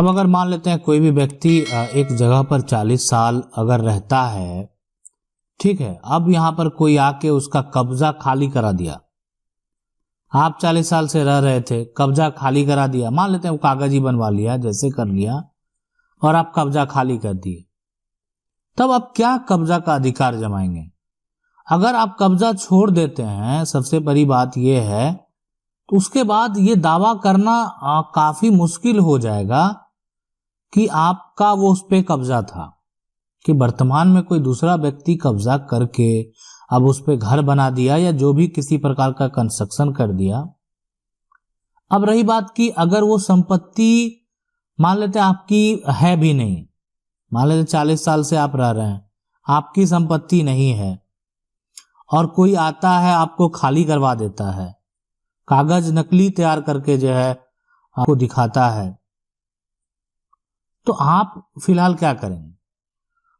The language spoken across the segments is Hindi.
अब अगर मान लेते हैं कोई भी व्यक्ति एक जगह पर 40 साल अगर रहता है, ठीक है, अब यहाँ पर कोई आके उसका कब्जा खाली करा दिया। आप 40 साल से रह रहे थे, कब्जा खाली करा दिया, मान लेते हैं वो कागज ही बनवा लिया, जैसे कर लिया, और आप कब्जा खाली कर दिए, तब आप क्या कब्जा का अधिकार जमाएंगे? अगर आप कब्जा छोड़ देते हैं, सबसे बड़ी बात यह है, तो उसके बाद ये दावा करना काफी मुश्किल हो जाएगा कि आपका वो उस पे कब्जा था, कि वर्तमान में कोई दूसरा व्यक्ति कब्जा करके अब उस पे घर बना दिया या जो भी किसी प्रकार का कंस्ट्रक्शन कर दिया। अब रही बात कि अगर वो संपत्ति मान लेते आपकी है भी नहीं, मान लेते 40 साल से आप रह रहे हैं, आपकी संपत्ति नहीं है, और कोई आता है आपको खाली करवा देता है, कागज नकली तैयार करके जो है आपको दिखाता है, तो आप फिलहाल क्या करेंगे?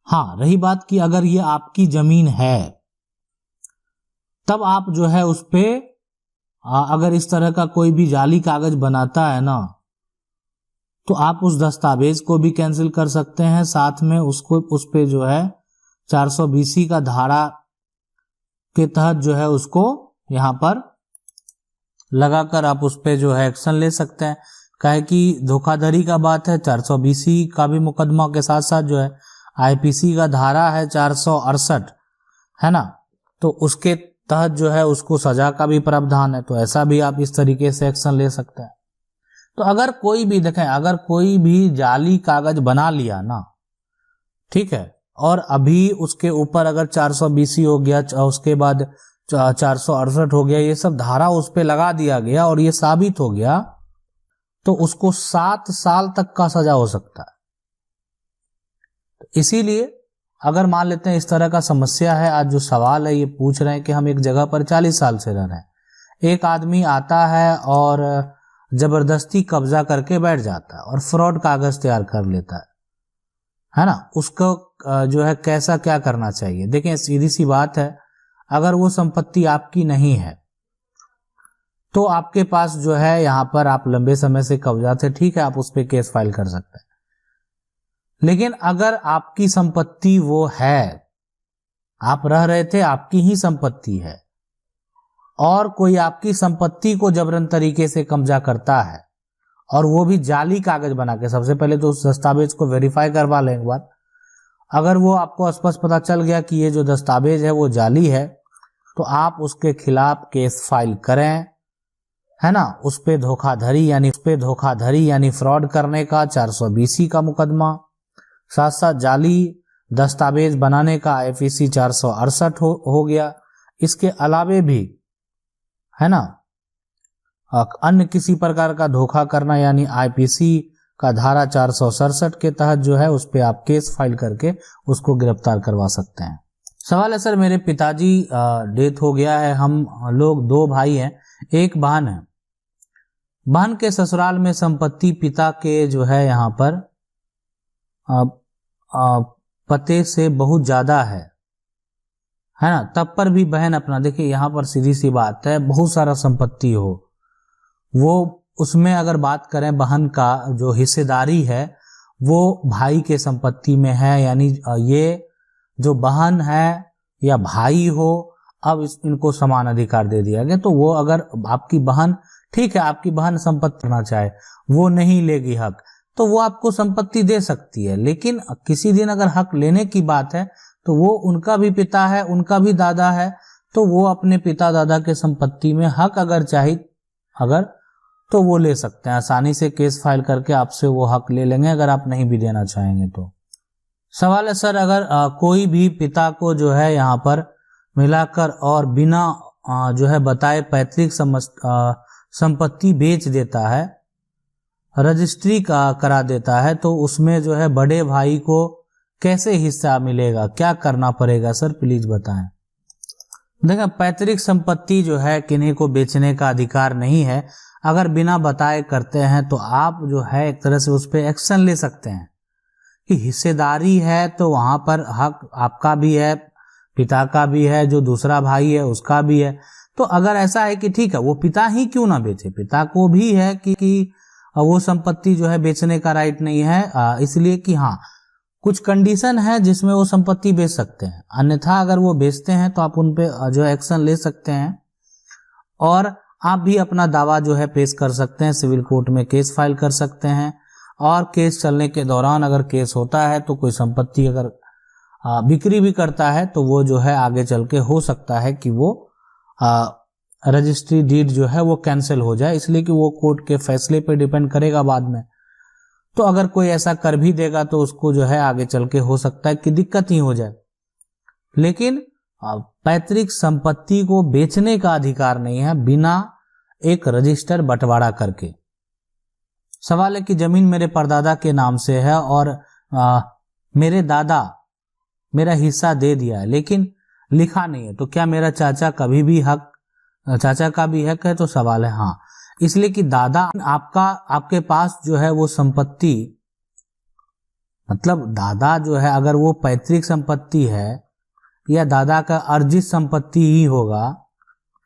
हाँ, रही बात कि अगर ये आपकी जमीन है, तब आप जो है उस पे अगर इस तरह का कोई भी जाली कागज बनाता है ना, तो आप उस दस्तावेज को भी कैंसिल कर सकते हैं, साथ में उसको उस पे जो है 420 का धारा के तहत जो है उसको यहां पर लगाकर आप उस पे जो है एक्शन ले सकते हैं। कहे कि धोखाधड़ी का बात है, 420 का भी मुकदमा के साथ साथ जो है आईपीसी का धारा है 468, है ना, तो उसके तहत जो है उसको सजा का भी प्रावधान है, तो ऐसा भी आप इस तरीके से एक्शन ले सकते हैं। तो अगर कोई भी देखें, अगर कोई भी जाली कागज बना लिया ना, ठीक है, और अभी उसके ऊपर अगर 420 हो गया, उसके बाद 468 हो गया, ये सब धारा उस पे लगा दिया गया और ये साबित हो गया, तो उसको 7 साल तक का सजा हो सकता है। इसीलिए अगर मान लेते हैं इस तरह का समस्या है, आज जो सवाल है ये पूछ रहे हैं कि हम एक जगह पर 40 साल से रह रहे हैं, एक आदमी आता है और जबरदस्ती कब्जा करके बैठ जाता है और फ्रॉड कागज तैयार कर लेता है ना, उसको जो है कैसा क्या करना चाहिए? देखें, सीधी सी बात है, अगर वो संपत्ति आपकी नहीं है तो आपके पास जो है यहाँ पर आप लंबे समय से कब्जा थे, ठीक है, आप उस पर केस फाइल कर सकते हैं। लेकिन अगर आपकी संपत्ति वो है, आप रह रहे थे, आपकी ही संपत्ति है, और कोई आपकी संपत्ति को जबरन तरीके से कब्जा करता है, और वो भी जाली कागज बना के, सबसे पहले तो उस दस्तावेज को वेरीफाई करवा लें एक बार। अगर वो आपको स्पष्ट पता चल गया कि ये जो दस्तावेज है वो जाली है, तो आप उसके खिलाफ केस फाइल करें, है ना, उस पे धोखाधड़ी यानी फ्रॉड करने का 420 का मुकदमा, साथ साथ जाली दस्तावेज बनाने का आईपीसी 468 हो गया। इसके अलावे भी, है ना, अन्य किसी प्रकार का धोखा करना यानी आईपीसी का धारा 467 के तहत जो है उस पे आप केस फाइल करके उसको गिरफ्तार करवा सकते हैं। सवाल है सर, मेरे पिताजी डेथ हो गया है, हम लोग 2 भाई हैं, एक बहन है, बहन के ससुराल में संपत्ति पिता के जो है यहाँ पर पते से बहुत ज्यादा है ना, तब पर भी बहन अपना, देखिए यहाँ पर सीधी सी बात है, बहुत सारा संपत्ति हो, वो उसमें अगर बात करें बहन का जो हिस्सेदारी है वो भाई के संपत्ति में है, यानी ये जो बहन है या भाई हो, अब इनको समान अधिकार दे दिया गया। तो वो अगर आपकी बहन, ठीक है, आपकी बहन संपत्ति करना चाहे, वो नहीं लेगी हक, तो वो आपको संपत्ति दे सकती है, लेकिन किसी दिन अगर हक लेने की बात है तो वो उनका भी पिता है, उनका भी दादा है, तो वो अपने पिता दादा के संपत्ति में हक अगर चाहे तो वो ले सकते हैं, आसानी से केस फाइल करके आपसे वो हक ले लेंगे अगर आप नहीं भी देना चाहेंगे तो। सवाल है सर, अगर कोई भी पिता को जो है यहाँ पर मिलाकर और बिना जो है बताए पैतृक संपत्ति बेच देता है, रजिस्ट्री करा देता है, तो उसमें जो है बड़े भाई को कैसे हिस्सा मिलेगा, क्या करना पड़ेगा सर, प्लीज बताएं। देखिए, पैतृक संपत्ति जो है किन्हीं को बेचने का अधिकार नहीं है। अगर बिना बताए करते हैं तो आप जो है एक तरह से उस पर एक्शन ले सकते हैं कि हिस्सेदारी है तो वहां पर हक आपका भी है, पिता का भी है, जो दूसरा भाई है उसका भी है। तो अगर ऐसा है कि ठीक है, वो पिता ही क्यों ना बेचे, पिता को भी है कि वो संपत्ति जो है बेचने का राइट नहीं है, इसलिए कि हाँ कुछ कंडीशन है जिसमें वो संपत्ति बेच सकते हैं, अन्यथा अगर वो बेचते हैं तो आप उन पे जो है एक्शन ले सकते हैं और आप भी अपना दावा जो है पेश कर सकते हैं, सिविल कोर्ट में केस फाइल कर सकते हैं। और केस चलने के दौरान अगर केस होता है तो कोई संपत्ति अगर बिक्री भी करता है तो वो जो है आगे चल के हो सकता है कि वो रजिस्ट्री डीड जो है वो कैंसिल हो जाए, इसलिए कि वो कोर्ट के फैसले पे डिपेंड करेगा बाद में। तो अगर कोई ऐसा कर भी देगा तो उसको जो है आगे चल के हो सकता है कि दिक्कत ही हो जाए। लेकिन पैतृक संपत्ति को बेचने का अधिकार नहीं है बिना एक रजिस्टर बंटवारा करके। सवाल है कि जमीन मेरे परदादा के नाम से है और मेरे दादा मेरा हिस्सा दे दिया है लेकिन लिखा नहीं है, तो क्या मेरा चाचा कभी भी चाचा का भी हक है? तो सवाल है हाँ, इसलिए कि दादा आपके पास जो है वो संपत्ति, मतलब दादा जो है अगर वो पैतृक संपत्ति है या दादा का अर्जित संपत्ति ही होगा,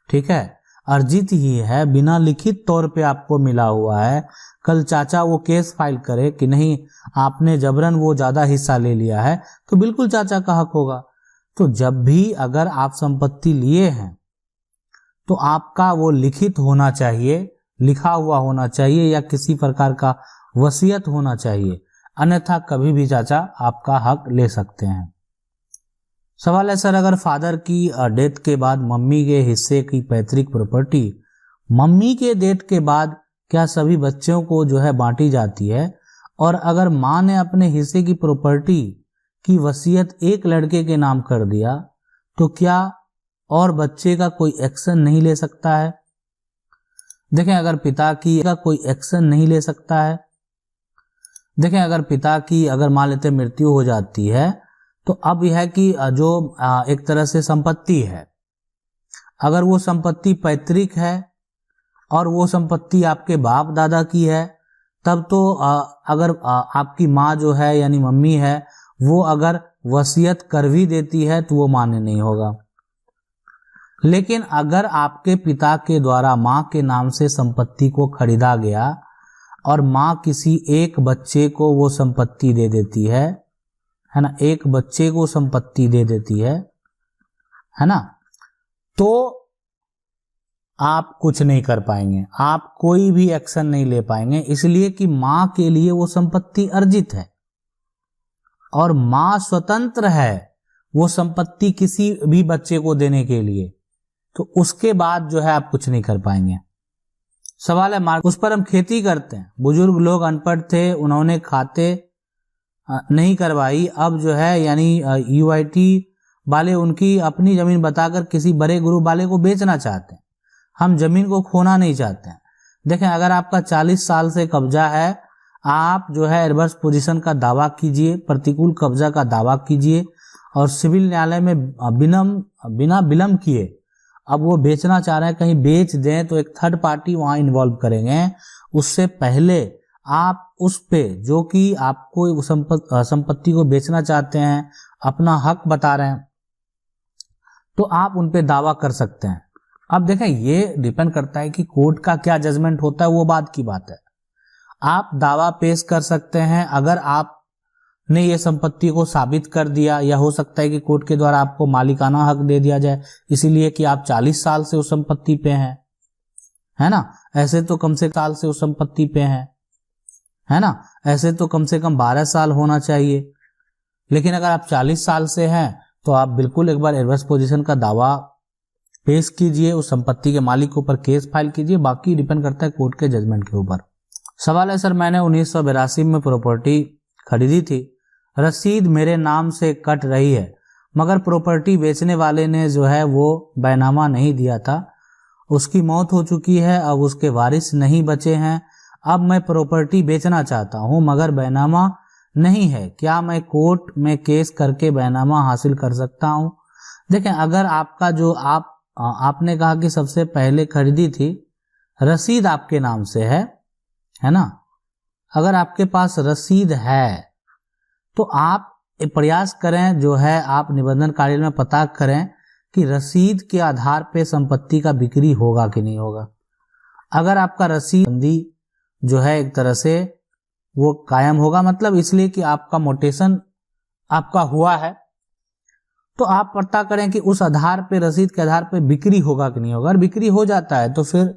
ठीक है, अर्जित ही है, बिना लिखित तौर पे आपको मिला हुआ है। कल चाचा वो केस फाइल करे कि नहीं आपने जबरन वो ज्यादा हिस्सा ले लिया है, तो बिल्कुल चाचा का हक होगा। तो जब भी अगर आप संपत्ति लिए हैं तो आपका वो लिखित होना चाहिए, लिखा हुआ होना चाहिए या किसी प्रकार का वसीयत होना चाहिए, अन्यथा कभी भी चाचा आपका हक ले सकते हैं। सवाल है सर, अगर फादर की डेथ के बाद मम्मी के हिस्से की पैतृक प्रॉपर्टी मम्मी के डेथ के बाद क्या सभी बच्चों को जो है बांटी जाती है? और अगर माँ ने अपने हिस्से की प्रॉपर्टी की वसीयत एक लड़के के नाम कर दिया तो क्या और बच्चे का कोई एक्शन नहीं ले सकता है? देखें, अगर पिता की का कोई एक्शन नहीं ले सकता है। देखें, अगर पिता की अगर मान लेते मृत्यु हो जाती है तो अब यह है कि जो एक तरह से संपत्ति है, अगर वो संपत्ति पैतृक है और वो संपत्ति आपके बाप दादा की है, तब तो अगर आपकी माँ जो है यानी मम्मी है वो अगर वसीयत कर भी देती है तो वो मान्य नहीं होगा। लेकिन अगर आपके पिता के द्वारा माँ के नाम से संपत्ति को खरीदा गया और माँ किसी एक बच्चे को वो संपत्ति दे देती है ना, एक बच्चे को संपत्ति दे देती है ना, तो आप कुछ नहीं कर पाएंगे, आप कोई भी एक्शन नहीं ले पाएंगे, इसलिए कि माँ के लिए वो संपत्ति अर्जित है और माँ स्वतंत्र है वो संपत्ति किसी भी बच्चे को देने के लिए, तो उसके बाद जो है आप कुछ नहीं कर पाएंगे। सवाल है उस पर हम खेती करते हैं, बुजुर्ग लोग अनपढ़ थे, उन्होंने खाते नहीं करवाई, अब जो है यानी यूआईटी वाले उनकी अपनी जमीन बताकर किसी बड़े ग्रुप वाले को बेचना चाहते हैं। हम जमीन को खोना नहीं चाहते हैं। देखें, अगर आपका 40 साल से कब्जा है, आप जो है एडवर्स पोजीशन का दावा कीजिए, प्रतिकूल कब्जा का दावा कीजिए और सिविल न्यायालय में बिना विलंब किए अब वो बेचना चाह रहे हैं, कहीं बेच दें तो एक थर्ड पार्टी वहां इन्वॉल्व करेंगे। उससे पहले आप उस पे जो कि आपको संपत्ति को बेचना चाहते हैं, अपना हक बता रहे हैं, तो आप उन पे दावा कर सकते हैं। अब देखें, ये डिपेंड करता है कि कोर्ट का क्या जजमेंट होता है, वो बात की बात है। आप दावा पेश कर सकते हैं अगर आपने ये संपत्ति को साबित कर दिया, या हो सकता है कि कोर्ट के द्वारा आपको मालिकाना हक दे दिया जाए, इसीलिए कि आप 40 साल से उस संपत्ति पे हैं, है ना। ऐसे तो कम से साल से उस संपत्ति पे हैं, है ना, ऐसे तो कम से कम 12 साल होना चाहिए। लेकिन अगर आप 40 साल से हैं तो आप बिल्कुल एक बार एडवर्स पोजीशन का दावा पेश कीजिए, उस संपत्ति के मालिक के ऊपर केस फाइल कीजिए, बाकी डिपेंड करता है कोर्ट के जजमेंट के ऊपर। सवाल है सर, मैंने 1982 में प्रॉपर्टी खरीदी थी, रसीद मेरे नाम से कट रही है, मगर प्रॉपर्टी बेचने वाले ने जो है वो बैनामा नहीं दिया था, उसकी मौत हो चुकी है, अब उसके वारिस नहीं बचे हैं, अब मैं प्रॉपर्टी बेचना चाहता हूं मगर बैनामा नहीं है, क्या मैं कोर्ट में केस करके बैनामा हासिल कर सकता हूं? देखें, अगर आपका जो आपने कहा कि सबसे पहले खरीदी थी, रसीद आपके नाम से है ना, अगर आपके पास रसीद है तो आप प्रयास करें, जो है आप निबंधन कार्यालय में पता करें कि रसीद के आधार पे संपत्ति का बिक्री होगा कि नहीं होगा। अगर आपका रसीद जो है एक तरह से वो कायम होगा, मतलब इसलिए कि आपका मोटेशन आपका हुआ है। तो आप पता करें कि उस आधार पे, रसीद के आधार पे बिक्री होगा कि नहीं होगा। अगर बिक्री हो जाता है तो फिर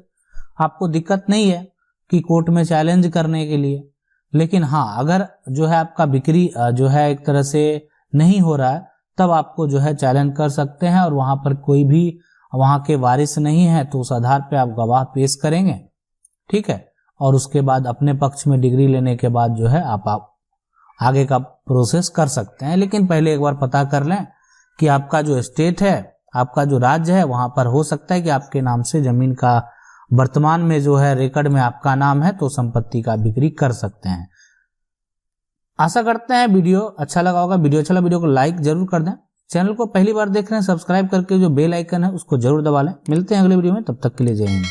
आपको दिक्कत नहीं है कि कोर्ट में चैलेंज करने के लिए। लेकिन हाँ, अगर जो है आपका बिक्री जो है एक तरह से नहीं हो रहा है, तब आपको जो है चैलेंज कर सकते हैं, और वहां पर कोई भी वहां के वारिस नहीं है तो उस आधार पे आप गवाह पेश करेंगे, ठीक है। और उसके बाद अपने पक्ष में डिग्री लेने के बाद जो है आप आगे का प्रोसेस कर सकते हैं। लेकिन पहले एक बार पता कर लें कि आपका जो स्टेट है, आपका जो राज्य है, वहां पर हो सकता है कि आपके नाम से जमीन का वर्तमान में जो है रिकॉर्ड में आपका नाम है, तो संपत्ति का बिक्री कर सकते हैं। आशा करते हैं वीडियो अच्छा लगा होगा। वीडियो अच्छा लगा, वीडियो को लाइक जरूर कर दें। चैनल को पहली बार देख रहे हैं, सब्सक्राइब करके जो बेल आइकन है उसको जरूर दबा लें। मिलते हैं अगले वीडियो में, तब तक के लिए जय हिंद।